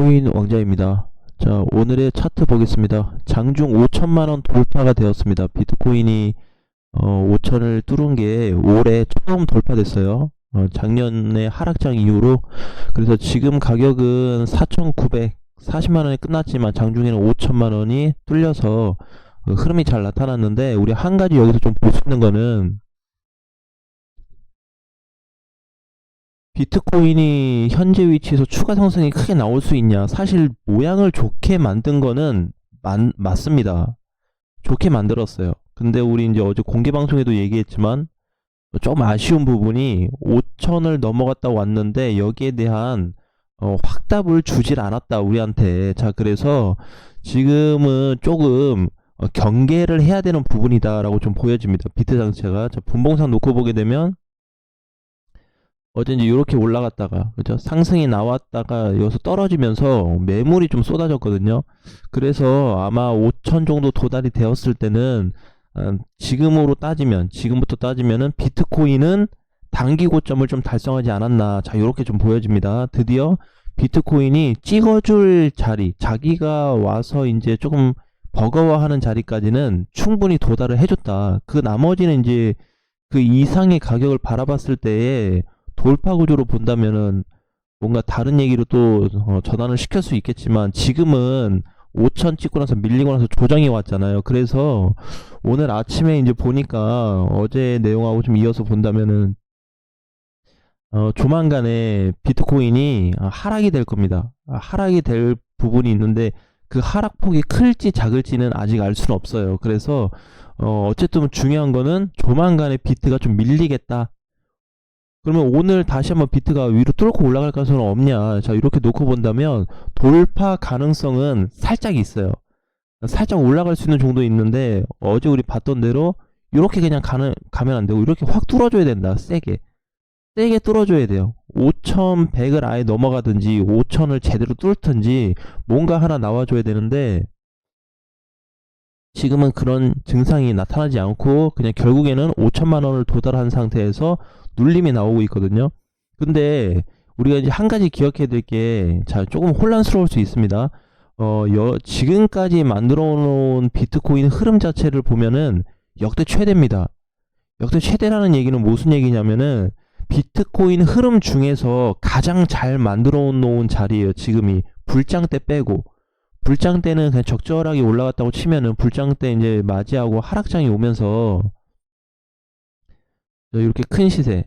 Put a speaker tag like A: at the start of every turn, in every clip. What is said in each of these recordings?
A: 비트코인 왕자입니다. 자, 오늘의 차트 보겠습니다. 장중 5천만원 돌파가 되었습니다. 비트코인이 5천을 뚫은 게 올해 처음 돌파됐어요. 작년에 하락장 이후로. 그래서 지금 가격은 4,940만원에 끝났지만 장중에는 5천만원이 뚫려서 흐름이 잘 나타났는데, 우리 한 가지 여기서 좀 볼 수 있는 거는, 비트코인이 현재 위치에서 추가 상승이 크게 나올 수 있냐. 사실 모양을 좋게 만든 거는 맞습니다. 좋게 만들었어요. 근데 우리 이제 어제 공개 방송에도 얘기했지만 좀 아쉬운 부분이 5천을 넘어갔다 왔는데 여기에 대한 확답을 주질 않았다 우리한테. 자, 그래서 지금은 조금 경계를 해야 되는 부분이다 라고 좀 보여집니다. 비트 장체가. 자, 분봉상 놓고 보게 되면 어제 이제 이렇게 올라갔다가, 그죠? 상승이 나왔다가 여기서 떨어지면서 매물이 좀 쏟아졌거든요. 그래서 아마 5천 정도 도달이 되었을 때는, 지금부터 따지면은 비트코인은 단기 고점을 좀 달성하지 않았나. 자, 이렇게 좀 보여집니다. 드디어 비트코인이 찍어줄 자리, 자기가 와서 이제 조금 버거워하는 자리까지는 충분히 도달을 해줬다. 그 나머지는 이제 그 이상의 가격을 바라봤을 때에 돌파 구조로 본다면은 뭔가 다른 얘기로 또 전환을 시킬 수 있겠지만, 지금은 5천 찍고 나서 밀리고 나서 조정이 왔잖아요. 그래서 오늘 아침에 이제 보니까 어제 내용하고 좀 이어서 본다면은 조만간에 비트코인이 하락이 될 겁니다. 하락이 될 부분이 있는데 그 하락폭이 클지 작을지는 아직 알 수는 없어요. 그래서 어쨌든 중요한 거는 조만간에 비트가 좀 밀리겠다. 그러면 오늘 다시 한번 비트가 위로 뚫고 올라갈 가능성은 없냐. 자, 이렇게 놓고 본다면 돌파 가능성은 살짝 있어요. 살짝 올라갈 수 있는 정도 있는데, 어제 우리 봤던 대로 이렇게 그냥 가면 안 되고 이렇게 확 뚫어줘야 된다. 세게 뚫어줘야 돼요. 5,100을 아예 넘어가든지 5,000을 제대로 뚫든지 뭔가 하나 나와줘야 되는데, 지금은 그런 증상이 나타나지 않고 그냥 결국에는 5천만 원을 도달한 상태에서 눌림이 나오고 있거든요. 근데 우리가 이제 한 가지 기억해야 될 게, 자, 조금 혼란스러울 수 있습니다. 지금까지 만들어 놓은 비트코인 흐름 자체를 보면은 역대 최대입니다. 역대 최대라는 얘기는 무슨 얘기냐면은, 비트코인 흐름 중에서 가장 잘 만들어 놓은 자리예요. 지금이 불장 때 빼고. 불장 때는 그냥 적절하게 올라갔다고 치면은, 불장 때 이제 맞이하고 하락장이 오면서 이렇게 큰 시세,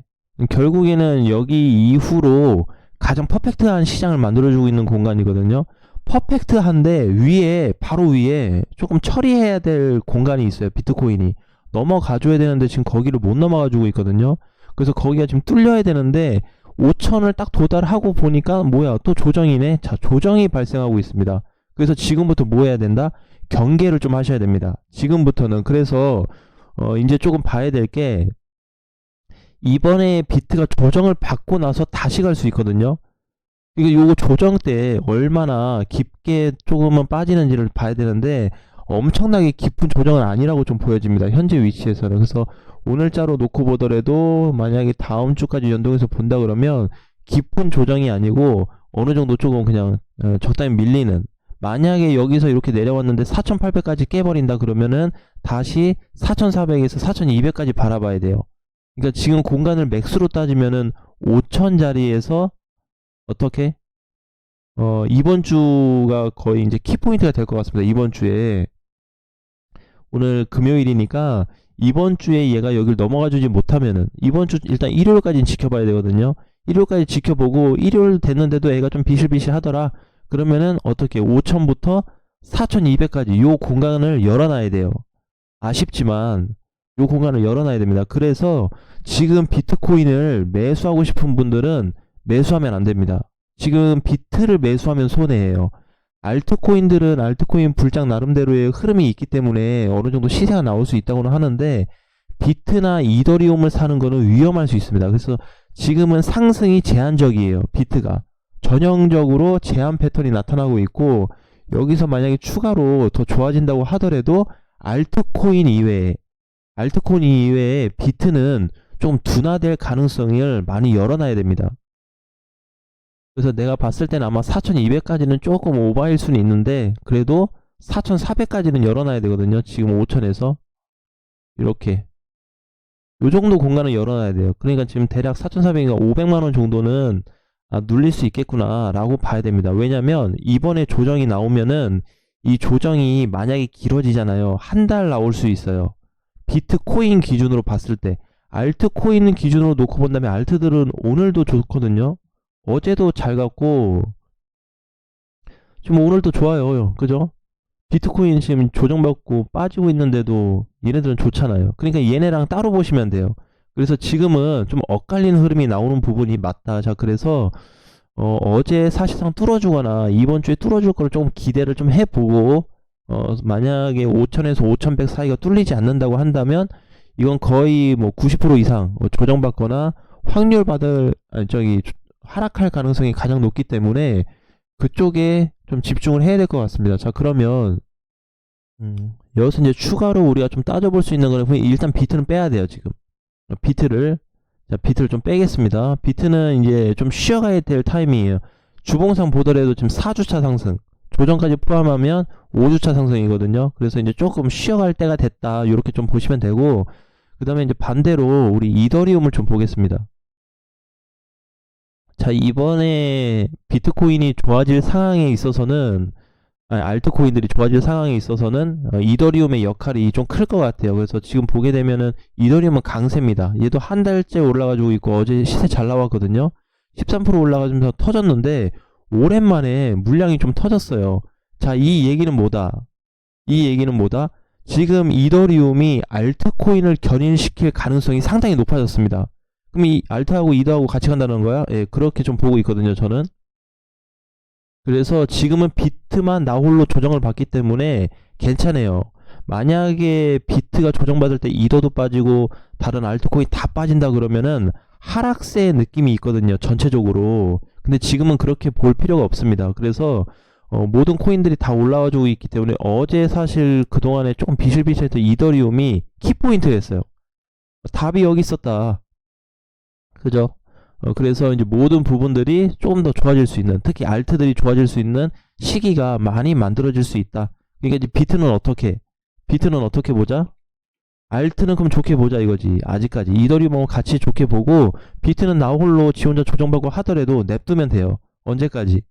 A: 결국에는 여기 이후로 가장 퍼펙트한 시장을 만들어주고 있는 공간이거든요. 퍼펙트한데 위에, 바로 위에 조금 처리해야 될 공간이 있어요. 비트코인이 넘어가줘야 되는데 지금 거기를 못 넘어가주고 있거든요. 그래서 거기가 지금 뚫려야 되는데 5천을 딱 도달하고 보니까 뭐야, 또 조정이네. 자, 조정이 발생하고 있습니다. 그래서 지금부터 뭐 해야 된다? 경계를 좀 하셔야 됩니다. 지금부터는. 그래서 이제 조금 봐야 될 게, 이번에 비트가 조정을 받고 나서 다시 갈 수 있거든요. 이게 요거 조정 때 얼마나 깊게 조금은 빠지는지를 봐야 되는데, 엄청나게 깊은 조정은 아니라고 좀 보여집니다. 현재 위치에서는. 그래서 오늘자로 놓고 보더라도 만약에 다음 주까지 연동해서 본다 그러면 깊은 조정이 아니고 어느 정도 조금 그냥 적당히 밀리는, 만약에 여기서 이렇게 내려왔는데 4,800까지 깨버린다 그러면은 다시 4,400에서 4,200까지 바라봐야 돼요. 그러니까 지금 공간을 맥스로 따지면은 5천 자리에서 어떻게 이번 주가 거의 이제 키포인트가 될 것 같습니다. 이번 주에, 오늘 금요일이니까 이번 주에 얘가 여기를 넘어가 주지 못하면은, 이번 주 일단 일요일까지는 지켜봐야 되거든요. 일요일까지 지켜보고 일요일 됐는데도 애가 좀 비실비실 하더라 그러면은 어떻게 5천부터 4,200까지 요 공간을 열어놔야 돼요. 아쉽지만 요 공간을 열어놔야 됩니다. 그래서 지금 비트코인을 매수하고 싶은 분들은 매수하면 안 됩니다. 지금 비트를 매수하면 손해예요. 알트코인들은 알트코인 불장 나름대로의 흐름이 있기 때문에 어느 정도 시세가 나올 수 있다고는 하는데, 비트나 이더리움을 사는 거는 위험할 수 있습니다. 그래서 지금은 상승이 제한적이에요. 비트가 전형적으로 제한 패턴이 나타나고 있고, 여기서 만약에 추가로 더 좋아진다고 하더라도 알트코인 이외에 비트는 좀 둔화될 가능성을 많이 열어놔야 됩니다. 그래서 내가 봤을 때는 아마 4200까지는 조금 오버일 수는 있는데 그래도 4400까지는 열어놔야 되거든요. 지금 5000에서 이렇게 요 정도 공간을 열어놔야 돼요. 그러니까 지금 대략 4400인가 500만원 정도는 눌릴 수 있겠구나 라고 봐야 됩니다. 왜냐면 이번에 조정이 나오면은 이 조정이 만약에 길어지잖아요. 한 달 나올 수 있어요. 비트코인 기준으로 봤을 때 알트코인 기준으로 놓고 본다면 알트들은 오늘도 좋거든요. 어제도 잘 갔고 지금 오늘도 좋아요. 그죠? 비트코인 지금 조정받고 빠지고 있는데도 얘네들은 좋잖아요. 그러니까 얘네랑 따로 보시면 돼요. 그래서 지금은 좀 엇갈리는 흐름이 나오는 부분이 맞다. 자, 그래서 어제 사실상 뚫어주거나 이번 주에 뚫어줄 거를 조금 기대를 좀 해보고 만약에 5000에서 5100 사이가 뚫리지 않는다고 한다면 이건 거의 뭐 90% 이상 조정받거나 확률 받을 하락할 가능성이 가장 높기 때문에 그쪽에 좀 집중을 해야 될 것 같습니다. 자, 그러면 여기서 이제 추가로 우리가 좀 따져볼 수 있는 거는 일단 비트는 빼야 돼요. 지금 비트를 좀 빼겠습니다. 비트는 이제 좀 쉬어가야 될 타이밍이에요. 주봉상 보더라도 지금 4주차 상승, 조정까지 포함하면 5주차 상승이거든요. 그래서 이제 조금 쉬어갈 때가 됐다. 이렇게 좀 보시면 되고, 그 다음에 이제 반대로 우리 이더리움을 좀 보겠습니다. 자, 이번에 비트코인이 좋아질 상황에 있어서는 알트코인들이 좋아질 상황에 있어서는 이더리움의 역할이 좀 클 것 같아요. 그래서 지금 보게 되면은 이더리움은 강세입니다. 얘도 한 달째 올라가지고 있고 어제 시세 잘 나왔거든요. 13% 올라가면서 터졌는데 오랜만에 물량이 좀 터졌어요. 자, 이 얘기는 뭐다? 이 얘기는 뭐다? 지금 이더리움이 알트코인을 견인시킬 가능성이 상당히 높아졌습니다. 그럼 이 알트하고 이더하고 같이 간다는 거야? 예, 그렇게 좀 보고 있거든요, 저는. 그래서 지금은 비트만 나홀로 조정을 받기 때문에 괜찮아요. 만약에 비트가 조정받을 때 이더도 빠지고 다른 알트코인 다 빠진다 그러면은 하락세의 느낌이 있거든요. 전체적으로. 근데 지금은 그렇게 볼 필요가 없습니다. 그래서 모든 코인들이 다 올라와주고 있기 때문에 어제 사실 그동안에 조금 비실비실했던 이더리움이 키포인트였어요. 답이 여기 있었다. 그죠? 그래서 이제 모든 부분들이 조금 더 좋아질 수 있는, 특히 알트들이 좋아질 수 있는 시기가 많이 만들어질 수 있다. 그러니까 이제 비트는 어떻게 보자? 알트는 그럼 좋게 보자 이거지. 아직까지 이더리움하고 같이 좋게 보고 비트는 나 홀로 지 혼자 조정받고 하더라도 냅두면 돼요. 언제까지?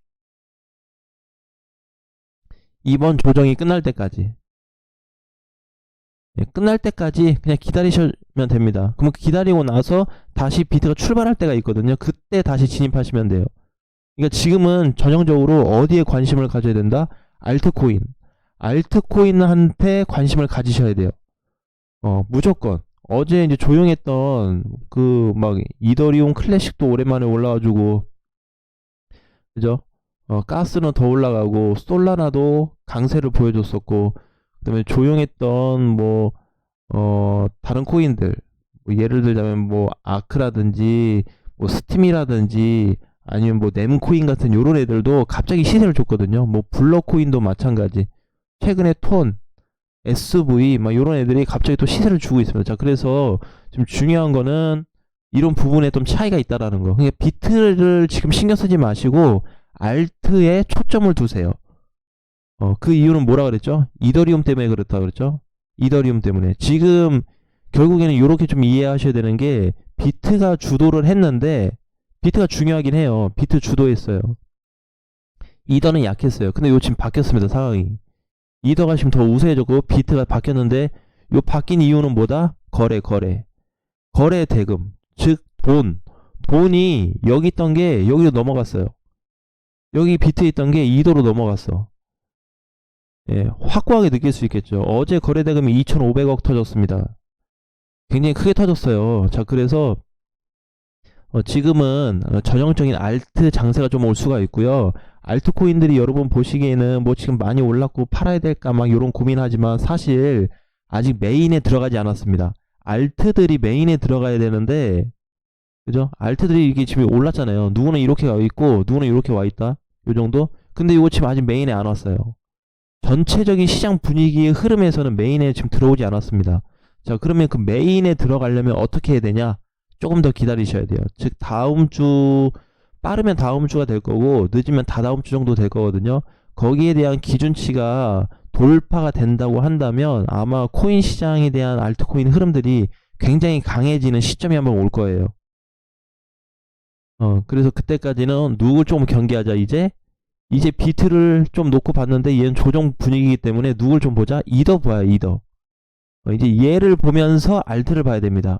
A: 이번 조정이 끝날 때까지. 예, 끝날 때까지 그냥 기다리시면 됩니다. 그럼 기다리고 나서 다시 비트가 출발할 때가 있거든요. 그때 다시 진입하시면 돼요. 그러니까 지금은 전형적으로 어디에 관심을 가져야 된다? 알트코인. 알트코인한테 관심을 가지셔야 돼요. 무조건. 어제 이제 조용했던 그 막 이더리움 클래식도 오랜만에 올라와주고, 그죠? 가스는 더 올라가고, 솔라나도 강세를 보여줬었고, 그다음에 조용했던 뭐 다른 코인들, 뭐 예를 들자면 뭐 아크라든지 뭐 스팀이라든지 아니면 뭐 넴코인 같은 요런 애들도 갑자기 시세를 줬거든요. 뭐 블러코인도 마찬가지. 최근에 톤, SV 막 요런 애들이 갑자기 또 시세를 주고 있습니다. 자, 그래서 지금 중요한 거는 이런 부분에 좀 차이가 있다라는 거. 그러니까 비트를 지금 신경 쓰지 마시고 알트에 초점을 두세요. 그 이유는 뭐라 그랬죠? 이더리움 때문에 그렇다 그랬죠? 이더리움 때문에. 지금 결국에는 이렇게 좀 이해하셔야 되는 게 비트가 주도를 했는데 비트가 중요하긴 해요. 비트 주도했어요. 이더는 약했어요. 근데 요 지금 바뀌었습니다. 상황이. 이더가 지금 더 우세해졌고 비트가 바뀌었는데 요 바뀐 이유는 뭐다? 거래 대금. 즉 돈이 여기 있던 게 여기로 넘어갔어요. 여기 비트에 있던 게 이더로 넘어갔어. 예, 확고하게 느낄 수 있겠죠. 어제 거래 대금이 2,500억 터졌습니다. 굉장히 크게 터졌어요. 자, 그래서 지금은 전형적인 알트 장세가 좀 올 수가 있고요. 알트 코인들이 여러분 보시기에는 뭐 지금 많이 올랐고 팔아야 될까 막 이런 고민하지만 사실 아직 메인에 들어가지 않았습니다. 알트들이 메인에 들어가야 되는데, 그죠? 알트들이 이게 지금 올랐잖아요. 누구는 이렇게 와 있고 누구는 이렇게 와 있다. 요 정도? 근데 이거 지금 아직 메인에 안 왔어요. 전체적인 시장 분위기의 흐름에서는 메인에 지금 들어오지 않았습니다. 자, 그러면 그 메인에 들어가려면 어떻게 해야 되냐? 조금 더 기다리셔야 돼요. 즉 다음 주 빠르면 다음 주가 될 거고 늦으면 다다음 주 정도 될 거거든요. 거기에 대한 기준치가 돌파가 된다고 한다면 아마 코인 시장에 대한 알트코인 흐름들이 굉장히 강해지는 시점이 한번 올 거예요. 그래서 그때까지는 누굴 좀 경계하자. 이제 비트를 좀 놓고 봤는데 얘는 조정 분위기이기 때문에 누굴 좀 보자. 이더 봐요, 이더. 이제 얘를 보면서 알트를 봐야 됩니다.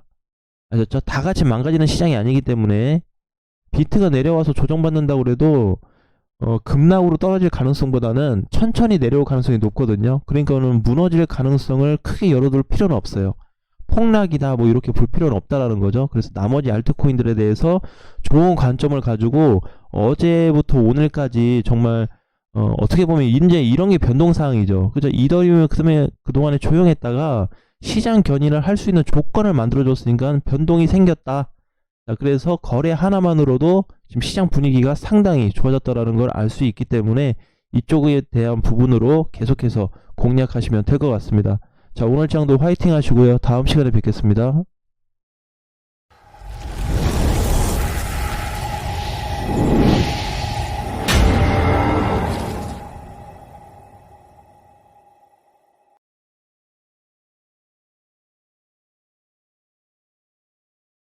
A: 아셨죠? 다 같이 망가지는 시장이 아니기 때문에 비트가 내려와서 조정받는다고 그래도 급락으로 떨어질 가능성보다는 천천히 내려올 가능성이 높거든요. 그러니까는 무너질 가능성을 크게 열어둘 필요는 없어요. 폭락이다 뭐 이렇게 볼 필요는 없다라는 거죠. 그래서 나머지 알트코인들에 대해서 좋은 관점을 가지고 어제부터 오늘까지 정말 어떻게 보면 이제 이런 게 변동사항이죠. 그죠? 이더리움이 그동안에 조용했다가 시장 견인을 할 수 있는 조건을 만들어줬으니까 변동이 생겼다. 자, 그래서 거래 하나만으로도 지금 시장 분위기가 상당히 좋아졌다라는 걸 알 수 있기 때문에 이쪽에 대한 부분으로 계속해서 공략하시면 될 것 같습니다. 자, 오늘 장도 화이팅 하시고요. 다음 시간에 뵙겠습니다.